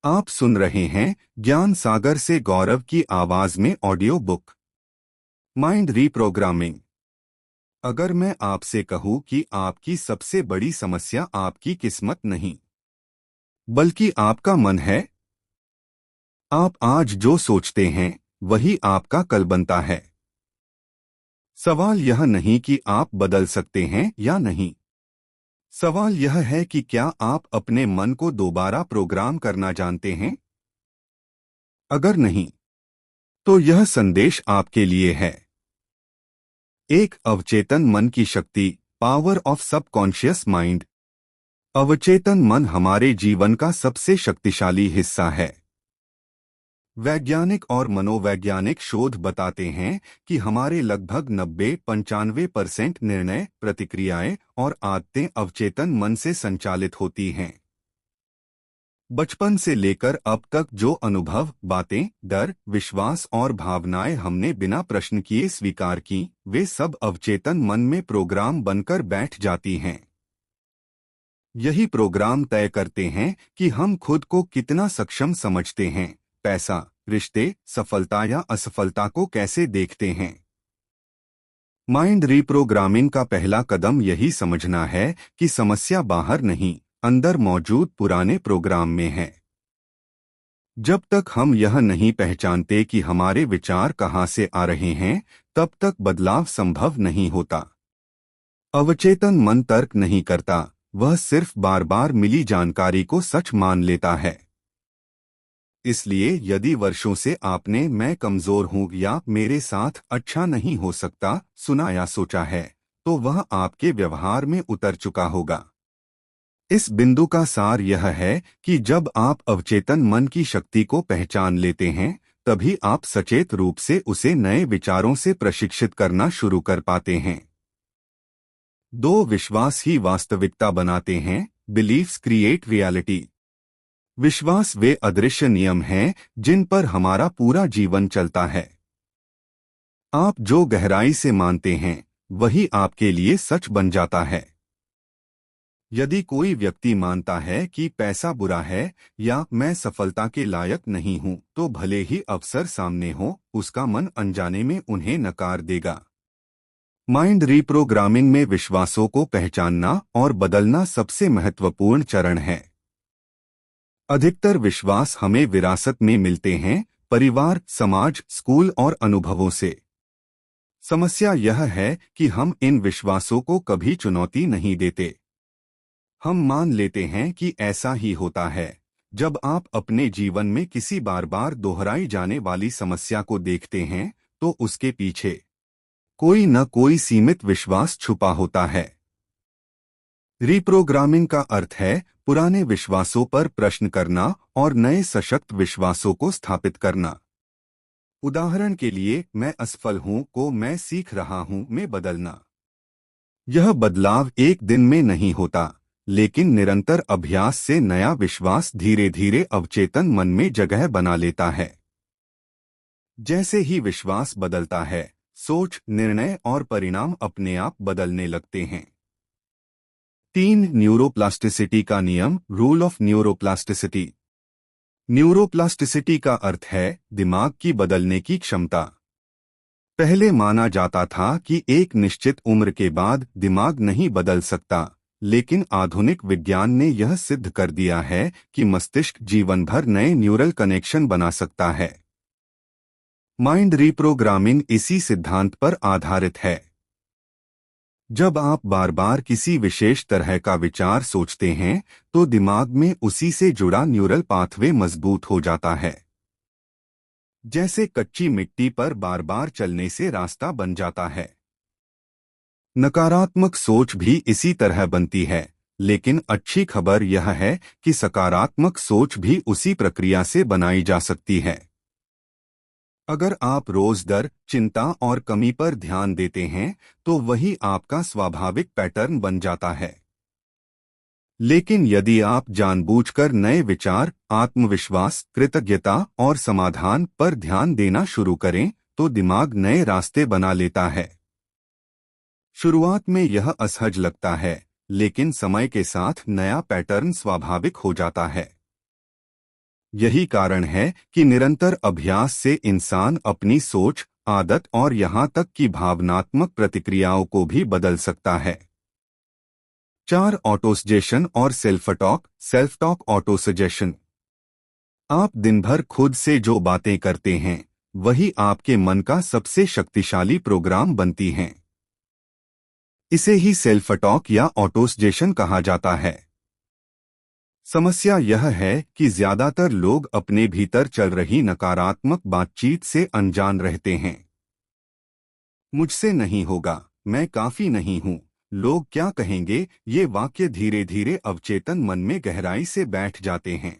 आप सुन रहे हैं ज्ञान सागर से गौरव की आवाज में ऑडियो बुक माइंड रीप्रोग्रामिंग। अगर मैं आपसे कहूं कि आपकी सबसे बड़ी समस्या आपकी किस्मत नहीं बल्कि आपका मन है, आप आज जो सोचते हैं वही आपका कल बनता है। सवाल यह नहीं कि आप बदल सकते हैं या नहीं, सवाल यह है कि क्या आप अपने मन को दोबारा प्रोग्राम करना जानते हैं। अगर नहीं, तो यह संदेश आपके लिए है। एक अवचेतन मन की शक्ति, पावर ऑफ सबकॉन्शियस माइंड। अवचेतन मन हमारे जीवन का सबसे शक्तिशाली हिस्सा है। वैज्ञानिक और मनोवैज्ञानिक शोध बताते हैं कि हमारे लगभग 90-95% निर्णय, प्रतिक्रियाएं और आदतें अवचेतन मन से संचालित होती हैं। बचपन से लेकर अब तक जो अनुभव, बातें, डर, विश्वास और भावनाएं हमने बिना प्रश्न किए स्वीकार की, वे सब अवचेतन मन में प्रोग्राम बनकर बैठ जाती हैं। यही प्रोग्राम तय करते हैं कि हम खुद को कितना सक्षम समझते हैं, पैसा, रिश्ते, सफलता या असफलता को कैसे देखते हैं। माइंड रीप्रोग्रामिंग का पहला कदम यही समझना है कि समस्या बाहर नहीं, अंदर मौजूद पुराने प्रोग्राम में है। जब तक हम यह नहीं पहचानते कि हमारे विचार कहाँ से आ रहे हैं, तब तक बदलाव संभव नहीं होता। अवचेतन मन तर्क नहीं करता, वह सिर्फ बार बार मिली जानकारी को सच मान लेता है। इसलिए यदि वर्षों से आपने मैं कमजोर हूं या मेरे साथ अच्छा नहीं हो सकता सुना या सोचा है, तो वह आपके व्यवहार में उतर चुका होगा। इस बिंदु का सार यह है कि जब आप अवचेतन मन की शक्ति को पहचान लेते हैं, तभी आप सचेत रूप से उसे नए विचारों से प्रशिक्षित करना शुरू कर पाते हैं। दो विश्वास ही वास्तविकता बनाते हैं। Beliefs create reality. विश्वास वे अदृश्य नियम हैं जिन पर हमारा पूरा जीवन चलता है। आप जो गहराई से मानते हैं, वही आपके लिए सच बन जाता है। यदि कोई व्यक्ति मानता है कि पैसा बुरा है या मैं सफलता के लायक नहीं हूं, तो भले ही अवसर सामने हो, उसका मन अनजाने में उन्हें नकार देगा। माइंड रीप्रोग्रामिंग में विश्वासों को पहचानना और बदलना सबसे महत्वपूर्ण चरण है। अधिकतर विश्वास हमें विरासत में मिलते हैं, परिवार, समाज, स्कूल और अनुभवों से। समस्या यह है कि हम इन विश्वासों को कभी चुनौती नहीं देते। हम मान लेते हैं कि ऐसा ही होता है। जब आप अपने जीवन में किसी बार बार दोहराई जाने वाली समस्या को देखते हैं, तो उसके पीछे कोई न कोई सीमित विश्वास छुपा होता है। रीप्रोग्रामिंग का अर्थ है पुराने विश्वासों पर प्रश्न करना और नए सशक्त विश्वासों को स्थापित करना। उदाहरण के लिए, मैं असफल हूं को मैं सीख रहा हूं में बदलना। यह बदलाव एक दिन में नहीं होता, लेकिन निरंतर अभ्यास से नया विश्वास धीरे धीरे अवचेतन मन में जगह बना लेता है। जैसे ही विश्वास बदलता है, सोच, निर्णय और परिणाम अपने आप बदलने लगते हैं। 3 न्यूरोप्लास्टिसिटी का नियम, रूल ऑफ न्यूरोप्लास्टिसिटी। न्यूरोप्लास्टिसिटी का अर्थ है दिमाग की बदलने की क्षमता। पहले माना जाता था कि एक निश्चित उम्र के बाद दिमाग नहीं बदल सकता, लेकिन आधुनिक विज्ञान ने यह सिद्ध कर दिया है कि मस्तिष्क जीवन भर नए न्यूरल कनेक्शन बना सकता है। माइंड रीप्रोग्रामिंग इसी सिद्धांत पर आधारित है। जब आप बार बार किसी विशेष तरह का विचार सोचते हैं, तो दिमाग में उसी से जुड़ा न्यूरल पाथवे मजबूत हो जाता है। जैसे कच्ची मिट्टी पर बार बार चलने से रास्ता बन जाता है। नकारात्मक सोच भी इसी तरह बनती है, लेकिन अच्छी खबर यह है कि सकारात्मक सोच भी उसी प्रक्रिया से बनाई जा सकती है। अगर आप रोज डर, चिंता और कमी पर ध्यान देते हैं, तो वही आपका स्वाभाविक पैटर्न बन जाता है। लेकिन यदि आप जानबूझकर नए विचार, आत्मविश्वास, कृतज्ञता और समाधान पर ध्यान देना शुरू करें, तो दिमाग नए रास्ते बना लेता है। शुरुआत में यह असहज लगता है, लेकिन समय के साथ नया पैटर्न स्वाभाविक हो जाता है। यही कारण है कि निरंतर अभ्यास से इंसान अपनी सोच, आदत और यहाँ तक कि भावनात्मक प्रतिक्रियाओं को भी बदल सकता है। 4. ऑटोसजेशन और सेल्फ टॉक ऑटोसजेशन। आप दिन भर खुद से जो बातें करते हैं वही आपके मन का सबसे शक्तिशाली प्रोग्राम बनती हैं। इसे ही सेल्फ टॉक या ऑटोसजेशन कहा जाता है। समस्या यह है कि ज्यादातर लोग अपने भीतर चल रही नकारात्मक बातचीत से अनजान रहते हैं। मुझसे नहीं होगा, मैं काफी नहीं हूँ, लोग क्या कहेंगे, ये वाक्य धीरे धीरे अवचेतन मन में गहराई से बैठ जाते हैं।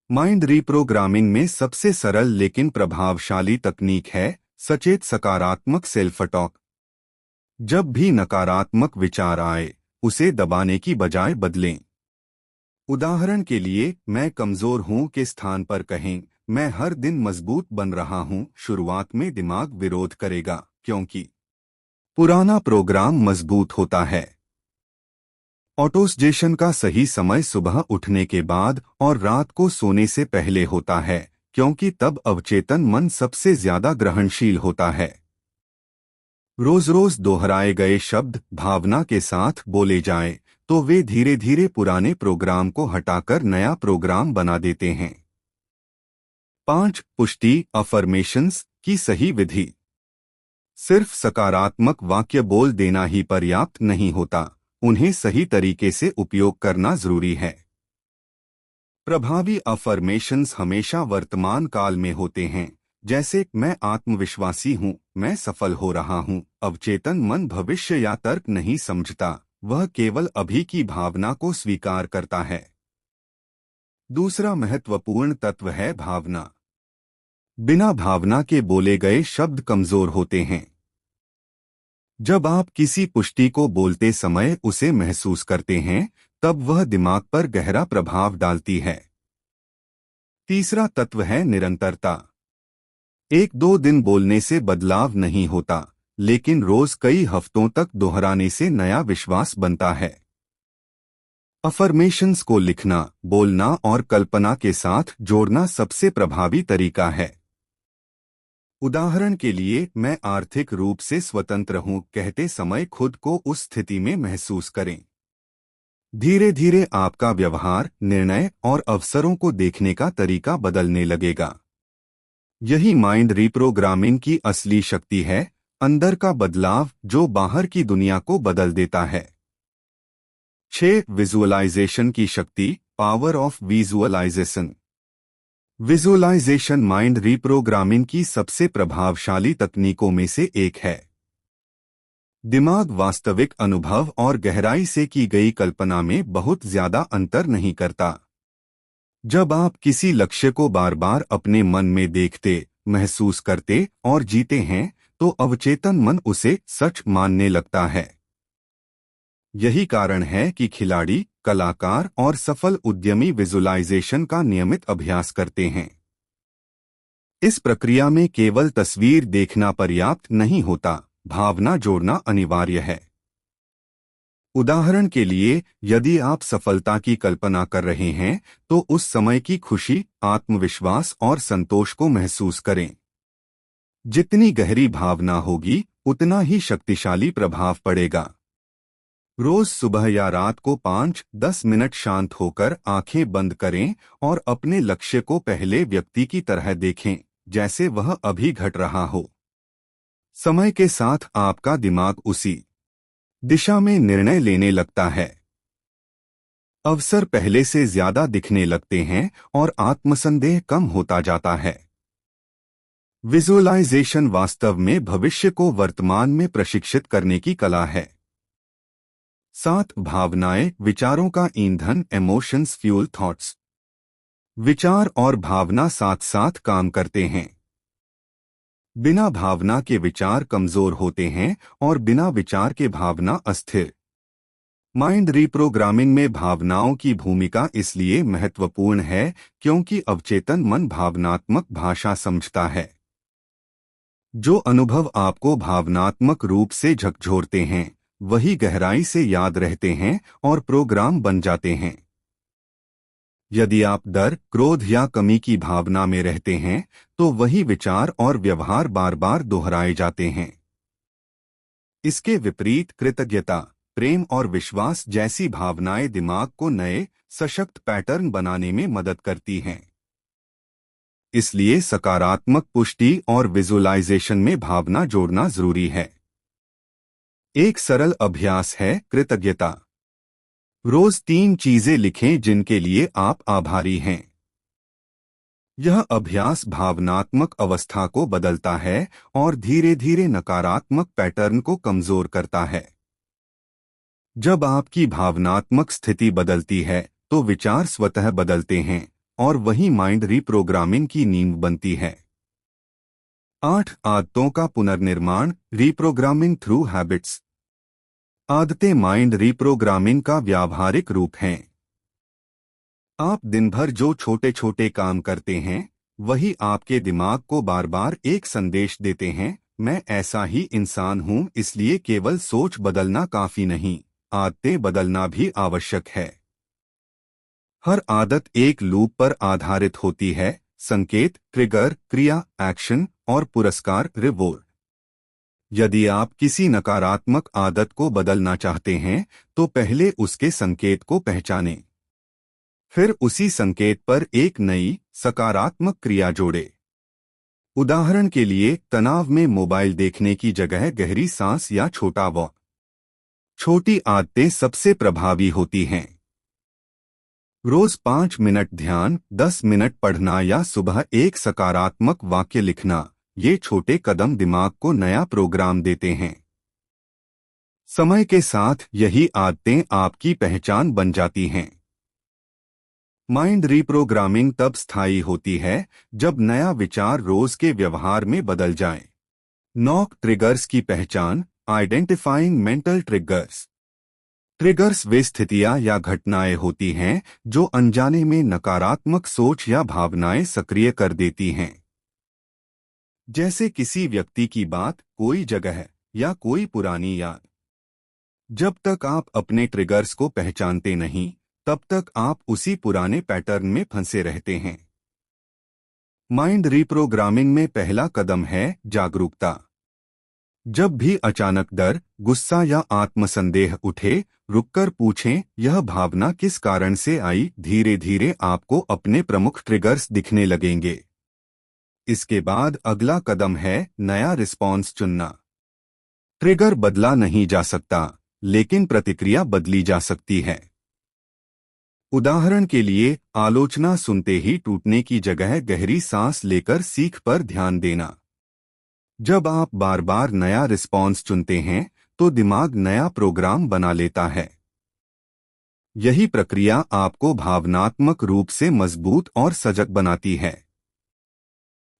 माइंड रीप्रोग्रामिंग में सबसे सरल लेकिन प्रभावशाली तकनीक है सचेत सकारात्मक सेल्फ टॉक। जब भी नकारात्मक विचार आए उसे दबाने की बजाय बदलें। उदाहरण के लिए, मैं कमजोर हूं के स्थान पर कहें, मैं हर दिन मजबूत बन रहा हूं। शुरुआत में दिमाग विरोध करेगा क्योंकि पुराना प्रोग्राम मजबूत होता है। ऑटोसजेशन का सही समय सुबह उठने के बाद और रात को सोने से पहले होता है क्योंकि तब अवचेतन मन सबसे ज्यादा ग्रहणशील होता है। रोज रोज दोहराए गए शब्द भावना के साथ बोले जाएं तो वे धीरे धीरे पुराने प्रोग्राम को हटाकर नया प्रोग्राम बना देते हैं। 5. पुष्टि अफर्मेशंस की सही विधि। सिर्फ सकारात्मक वाक्य बोल देना ही पर्याप्त नहीं होता, उन्हें सही तरीके से उपयोग करना जरूरी है। प्रभावी अफर्मेशंस हमेशा वर्तमान काल में होते हैं, जैसे मैं आत्मविश्वासी हूँ, मैं सफल हो रहा हूँ। अवचेतन मन भविष्य या तर्क नहीं समझता, वह केवल अभी की भावना को स्वीकार करता है। दूसरा महत्वपूर्ण तत्व है भावना। बिना भावना के बोले गए शब्द कमजोर होते हैं। जब आप किसी पुष्टि को बोलते समय उसे महसूस करते हैं तब वह दिमाग पर गहरा प्रभाव डालती है। तीसरा तत्व है निरंतरता। 1-2 दिन बोलने से बदलाव नहीं होता, लेकिन रोज कई हफ्तों तक दोहराने से नया विश्वास बनता है। अफर्मेशंस को लिखना, बोलना और कल्पना के साथ जोड़ना सबसे प्रभावी तरीका है। उदाहरण के लिए, मैं आर्थिक रूप से स्वतंत्र हूं कहते समय खुद को उस स्थिति में महसूस करें। धीरे धीरे आपका व्यवहार, निर्णय और अवसरों को देखने का तरीका बदलने लगेगा। यही माइंड रीप्रोग्रामिंग की असली शक्ति है, अंदर का बदलाव जो बाहर की दुनिया को बदल देता है। 6. विजुअलाइजेशन की शक्ति power of visualisation. Visualisation mind reprogramming की सबसे प्रभावशाली तकनीकों में से एक है। दिमाग वास्तविक अनुभव और गहराई से की गई कल्पना में बहुत ज्यादा अंतर नहीं करता। जब आप किसी लक्ष्य को बार बार अपने मन में देखते, महसूस करते और जीते हैं तो अवचेतन मन उसे सच मानने लगता है। यही कारण है कि खिलाड़ी, कलाकार और सफल उद्यमी विजुअलाइजेशन का नियमित अभ्यास करते हैं। इस प्रक्रिया में केवल तस्वीर देखना पर्याप्त नहीं होता, भावना जोड़ना अनिवार्य है। उदाहरण के लिए, यदि आप सफलता की कल्पना कर रहे हैं तो उस समय की खुशी, आत्मविश्वास और संतोष को महसूस करें। जितनी गहरी भावना होगी उतना ही शक्तिशाली प्रभाव पड़ेगा। रोज सुबह या रात को 5-10 मिनट शांत होकर आंखें बंद करें और अपने लक्ष्य को पहले व्यक्ति की तरह देखें, जैसे वह अभी घट रहा हो। समय के साथ आपका दिमाग उसी दिशा में निर्णय लेने लगता है। अवसर पहले से ज्यादा दिखने लगते हैं और आत्मसंदेह कम होता जाता है। विजुअलाइजेशन वास्तव में भविष्य को वर्तमान में प्रशिक्षित करने की कला है। 7. भावनाएं विचारों का ईंधन इमोशंस फ्यूल थॉट्स। विचार और भावना साथ साथ काम करते हैं। बिना भावना के विचार कमजोर होते हैं और बिना विचार के भावना अस्थिर। माइंड रीप्रोग्रामिंग में भावनाओं की भूमिका इसलिए महत्वपूर्ण है क्योंकि अवचेतन मन भावनात्मक भाषा समझता है। जो अनुभव आपको भावनात्मक रूप से झकझोरते हैं वही गहराई से याद रहते हैं और प्रोग्राम बन जाते हैं। यदि आप डर, क्रोध या कमी की भावना में रहते हैं तो वही विचार और व्यवहार बार बार दोहराए जाते हैं। इसके विपरीत कृतज्ञता, प्रेम और विश्वास जैसी भावनाएं दिमाग को नए, सशक्त पैटर्न बनाने में मदद करती हैं। इसलिए सकारात्मक पुष्टि और विजुअलाइजेशन में भावना जोड़ना जरूरी है। एक सरल अभ्यास है कृतज्ञता। रोज 3 चीजें लिखें जिनके लिए आप आभारी हैं। यह अभ्यास भावनात्मक अवस्था को बदलता है और धीरे धीरे नकारात्मक पैटर्न को कमजोर करता है। जब आपकी भावनात्मक स्थिति बदलती है तो विचार स्वतः बदलते हैं और वही माइंड रीप्रोग्रामिंग की नींव बनती है। 8 आदतों का पुनर्निर्माण, रीप्रोग्रामिंग थ्रू हैबिट्स। आदतें माइंड रीप्रोग्रामिंग का व्यावहारिक रूप हैं। आप दिन भर जो छोटे छोटे काम करते हैं वही आपके दिमाग को बार बार एक संदेश देते हैं, मैं ऐसा ही इंसान हूं, इसलिए केवल सोच बदलना काफी नहीं, आदतें बदलना भी आवश्यक है। हर आदत एक लूप पर आधारित होती है, संकेत, ट्रिगर, क्रिया, एक्शन और पुरस्कार, रिवॉर्ड। यदि आप किसी नकारात्मक आदत को बदलना चाहते हैं तो पहले उसके संकेत को पहचानें। फिर उसी संकेत पर एक नई, सकारात्मक क्रिया जोड़े। उदाहरण के लिए, तनाव में मोबाइल देखने की जगह गहरी सांस या छोटा वॉक। छोटी आदतें सबसे प्रभावी होती हैं। रोज 5 मिनट ध्यान, 10 मिनट पढ़ना या सुबह एक सकारात्मक वाक्य लिखना, ये छोटे कदम दिमाग को नया प्रोग्राम देते हैं। समय के साथ यही आदतें आपकी पहचान बन जाती हैं। माइंड रीप्रोग्रामिंग तब स्थायी होती है जब नया विचार रोज के व्यवहार में बदल जाए। नॉक ट्रिगर्स की पहचान, आइडेंटिफाइंग मेंटल ट्रिगर्स। ट्रिगर्स वे स्थितियां या घटनाएं होती हैं जो अनजाने में नकारात्मक सोच या भावनाएं सक्रिय कर देती हैं। जैसे किसी व्यक्ति की बात, कोई जगह या कोई पुरानी याद। जब तक आप अपने ट्रिगर्स को पहचानते नहीं तब तक आप उसी पुराने पैटर्न में फंसे रहते हैं। माइंड रीप्रोग्रामिंग में पहला कदम है जागरूकता। जब भी अचानक डर, गुस्सा या आत्मसंदेह उठे, रुककर पूछें, यह भावना किस कारण से आई। धीरे धीरे आपको अपने प्रमुख ट्रिगर्स दिखने लगेंगे। इसके बाद अगला कदम है नया रिस्पॉन्स चुनना। ट्रिगर बदला नहीं जा सकता, लेकिन प्रतिक्रिया बदली जा सकती है। उदाहरण के लिए, आलोचना सुनते ही टूटने की जगह गहरी सांस लेकर सीख पर ध्यान देना। जब आप बार बार नया रिस्पॉन्स चुनते हैं तो दिमाग नया प्रोग्राम बना लेता है। यही प्रक्रिया आपको भावनात्मक रूप से मजबूत और सजग बनाती है।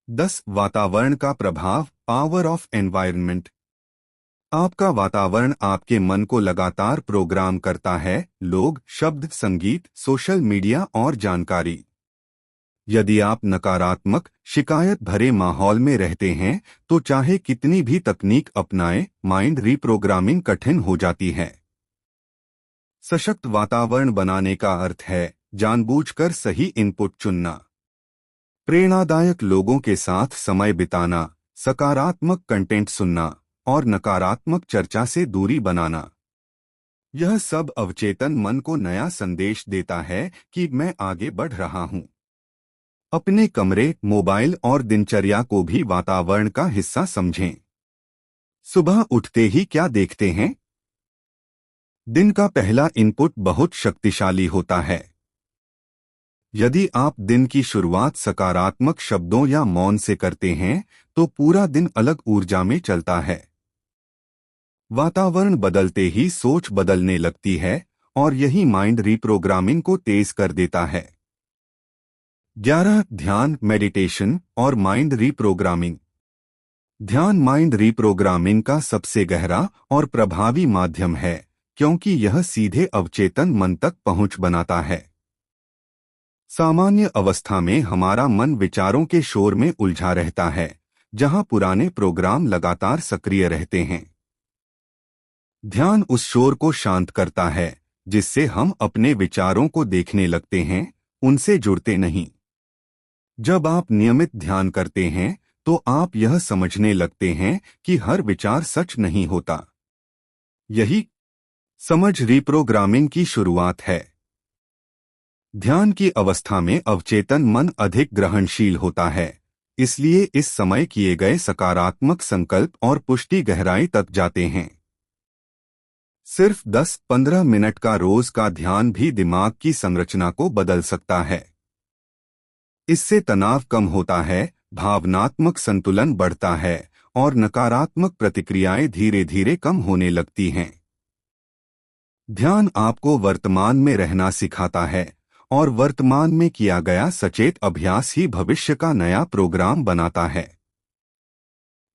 10 वातावरण का प्रभाव, पावर ऑफ एनवायरनमेंट। आपका वातावरण आपके मन को लगातार प्रोग्राम करता है। लोग, शब्द, संगीत, सोशल मीडिया और जानकारी। यदि आप नकारात्मक, शिकायत भरे माहौल में रहते हैं तो चाहे कितनी भी तकनीक अपनाएं, माइंड रीप्रोग्रामिंग कठिन हो जाती है। सशक्त वातावरण बनाने का अर्थ है जानबूझकर सही इनपुट चुनना, प्रेरणादायक लोगों के साथ समय बिताना, सकारात्मक कंटेंट सुनना और नकारात्मक चर्चा से दूरी बनाना। यह सब अवचेतन मन को नया संदेश देता है कि मैं आगे बढ़ रहा हूं। अपने कमरे, मोबाइल और दिनचर्या को भी वातावरण का हिस्सा समझें। सुबह उठते ही क्या देखते हैं? दिन का पहला इनपुट बहुत शक्तिशाली होता है। यदि आप दिन की शुरुआत सकारात्मक शब्दों या मौन से करते हैं तो पूरा दिन अलग ऊर्जा में चलता है। वातावरण बदलते ही सोच बदलने लगती है और यही माइंड रीप्रोग्रामिंग को तेज कर देता है। 11 ध्यान, मेडिटेशन और माइंड रीप्रोग्रामिंग। ध्यान माइंड रीप्रोग्रामिंग का सबसे गहरा और प्रभावी माध्यम है क्योंकि यह सीधे अवचेतन मन तक पहुंच बनाता है। सामान्य अवस्था में हमारा मन विचारों के शोर में उलझा रहता है, जहां पुराने प्रोग्राम लगातार सक्रिय रहते हैं। ध्यान उस शोर को शांत करता है जिससे हम अपने विचारों को देखने लगते हैं, उनसे जुड़ते नहीं। जब आप नियमित ध्यान करते हैं तो आप यह समझने लगते हैं कि हर विचार सच नहीं होता। यही समझ रिप्रोग्रामिंग की शुरुआत है। ध्यान की अवस्था में अवचेतन मन अधिक ग्रहणशील होता है, इसलिए इस समय किए गए सकारात्मक संकल्प और पुष्टि गहराई तक जाते हैं। सिर्फ 10-15 मिनट का रोज का ध्यान भी दिमाग की संरचना को बदल सकता है। इससे तनाव कम होता है, भावनात्मक संतुलन बढ़ता है और नकारात्मक प्रतिक्रियाएं धीरे धीरे कम होने लगती हैं। ध्यान आपको वर्तमान में रहना सिखाता है और वर्तमान में किया गया सचेत अभ्यास ही भविष्य का नया प्रोग्राम बनाता है।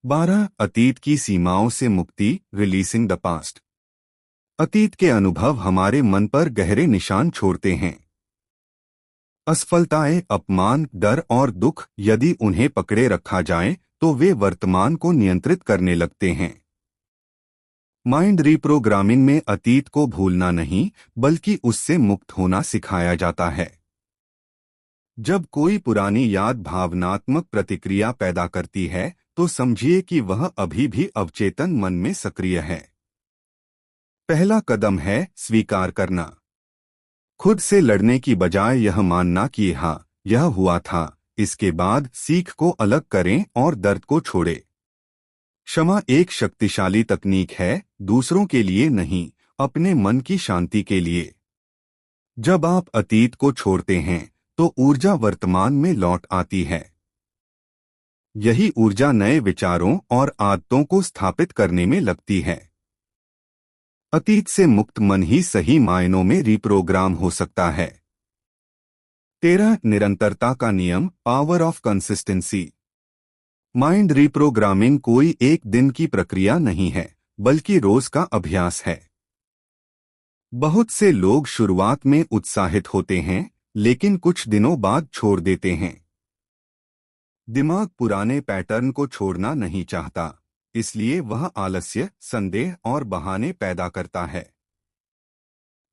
12 अतीत की सीमाओं से मुक्ति, रिलीजिंग द पास्ट। अतीत के अनुभव हमारे मन पर गहरे निशान छोड़ते हैं। असफलताएं, अपमान, डर और दुख यदि उन्हें पकड़े रखा जाए तो वे वर्तमान को नियंत्रित करने लगते हैं। माइंड रिप्रोग्रामिंग में अतीत को भूलना नहीं बल्कि उससे मुक्त होना सिखाया जाता है। जब कोई पुरानी याद भावनात्मक प्रतिक्रिया पैदा करती है तो समझिए कि वह अभी भी अवचेतन मन में सक्रिय है। पहला कदम है स्वीकार करना। खुद से लड़ने की बजाय यह मानना कि हाँ, यह हुआ था। इसके बाद सीख को अलग करें और दर्द को छोड़ें। क्षमा एक शक्तिशाली तकनीक है, दूसरों के लिए नहीं, अपने मन की शांति के लिए। जब आप अतीत को छोड़ते हैं तो ऊर्जा वर्तमान में लौट आती है। यही ऊर्जा नए विचारों और आदतों को स्थापित करने में लगती है। अतीत से मुक्त मन ही सही मायनों में रिप्रोग्राम हो सकता है। 13 निरंतरता का नियम, power of consistency. Mind reprogramming कोई एक दिन की प्रक्रिया नहीं है बल्कि रोज का अभ्यास है। बहुत से लोग शुरुआत में उत्साहित होते हैं लेकिन कुछ दिनों बाद छोड़ देते हैं। दिमाग पुराने पैटर्न को छोड़ना नहीं चाहता, इसलिए वह आलस्य, संदेह और बहाने पैदा करता है।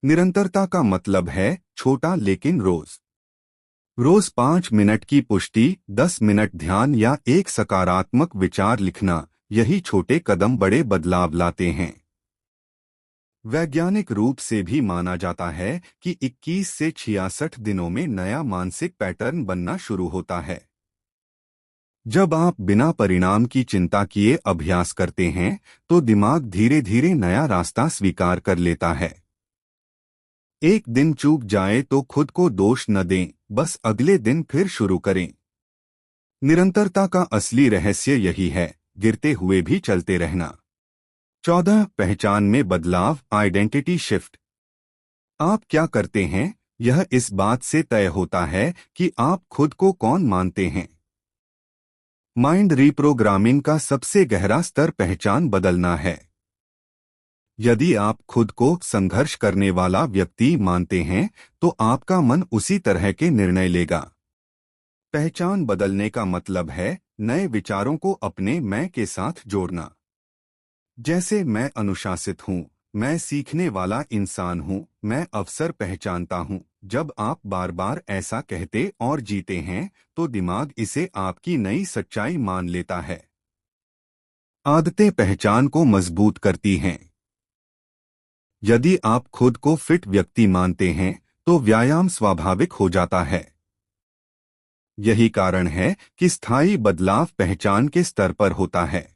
निरंतरता का मतलब है छोटा लेकिन रोज। रोज 5 मिनट की पुष्टि, 10 मिनट ध्यान या एक सकारात्मक विचार लिखना, यही छोटे कदम बड़े बदलाव लाते हैं। वैज्ञानिक रूप से भी माना जाता है कि 21 से 66 दिनों में नया मानसिक पैटर्न बनना शुरू होता है। जब आप बिना परिणाम की चिंता किए अभ्यास करते हैं तो दिमाग धीरे धीरे नया रास्ता स्वीकार कर लेता है। एक दिन चूक जाए तो खुद को दोष न दें, बस अगले दिन फिर शुरू करें। निरंतरता का असली रहस्य यही है, गिरते हुए भी चलते रहना। 14 पहचान में बदलाव, आइडेंटिटी शिफ्ट। आप क्या करते हैं यह इस बात से तय होता है कि आप खुद को कौन मानते हैं। माइंड रिप्रोग्रामिंग का सबसे गहरा स्तर पहचान बदलना है। यदि आप खुद को संघर्ष करने वाला व्यक्ति मानते हैं तो आपका मन उसी तरह के निर्णय लेगा। पहचान बदलने का मतलब है नए विचारों को अपने मैं के साथ जोड़ना। जैसे मैं अनुशासित हूँ, मैं सीखने वाला इंसान हूँ, मैं अवसर पहचानता हूँ। जब आप बार बार ऐसा कहते और जीते हैं तो दिमाग इसे आपकी नई सच्चाई मान लेता है। आदतें पहचान को मजबूत करती हैं। यदि आप खुद को फिट व्यक्ति मानते हैं तो व्यायाम स्वाभाविक हो जाता है। यही कारण है कि स्थायी बदलाव पहचान के स्तर पर होता है।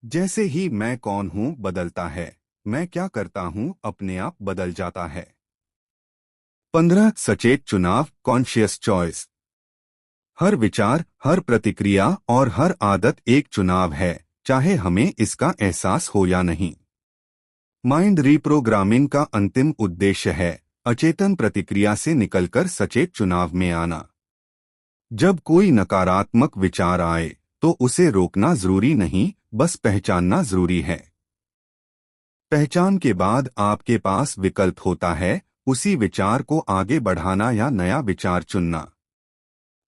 जैसे ही मैं कौन हूं बदलता है, मैं क्या करता हूं अपने आप बदल जाता है। 15 सचेत चुनाव, कॉन्शियस चॉइस। हर विचार, हर प्रतिक्रिया और हर आदत एक चुनाव है, चाहे हमें इसका एहसास हो या नहीं। माइंड रिप्रोग्रामिंग का अंतिम उद्देश्य है अचेतन प्रतिक्रिया से निकलकर सचेत चुनाव में आना। जब कोई नकारात्मक विचार आए तो उसे रोकना जरूरी नहीं, बस पहचानना जरूरी है। पहचान के बाद आपके पास विकल्प होता है, उसी विचार को आगे बढ़ाना या नया विचार चुनना।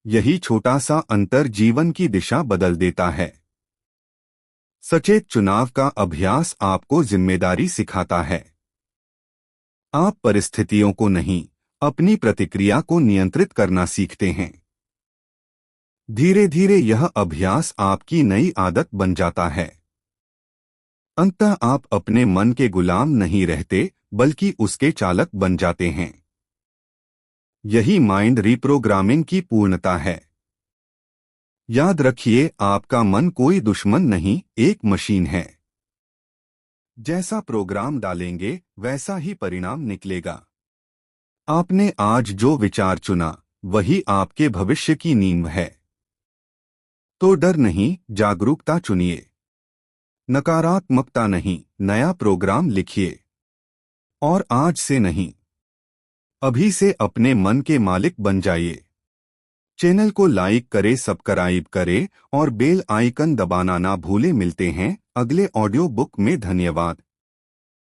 यही छोटा सा अंतर जीवन की दिशा बदल देता है। सचेत चुनाव का अभ्यास आपको जिम्मेदारी सिखाता है। आप परिस्थितियों को नहीं, अपनी प्रतिक्रिया को नियंत्रित करना सीखते हैं। धीरे धीरे यह अभ्यास आपकी नई आदत बन जाता है। अंततः आप अपने मन के गुलाम नहीं रहते, बल्कि उसके चालक बन जाते हैं। यही माइंड रिप्रोग्रामिंग की पूर्णता है। याद रखिए, आपका मन कोई दुश्मन नहीं, एक मशीन है। जैसा प्रोग्राम डालेंगे वैसा ही परिणाम निकलेगा। आपने आज जो विचार चुना वही आपके भविष्य की नींव है। तो डर नहीं, जागरूकता चुनिए। नकारात्मकता नहीं, नया प्रोग्राम लिखिए। और आज से नहीं, अभी से अपने मन के मालिक बन जाइए। चैनल को लाइक करें, सब्सक्राइब करें और बेल आइकन दबाना ना भूलें। मिलते हैं अगले ऑडियो बुक में। धन्यवाद।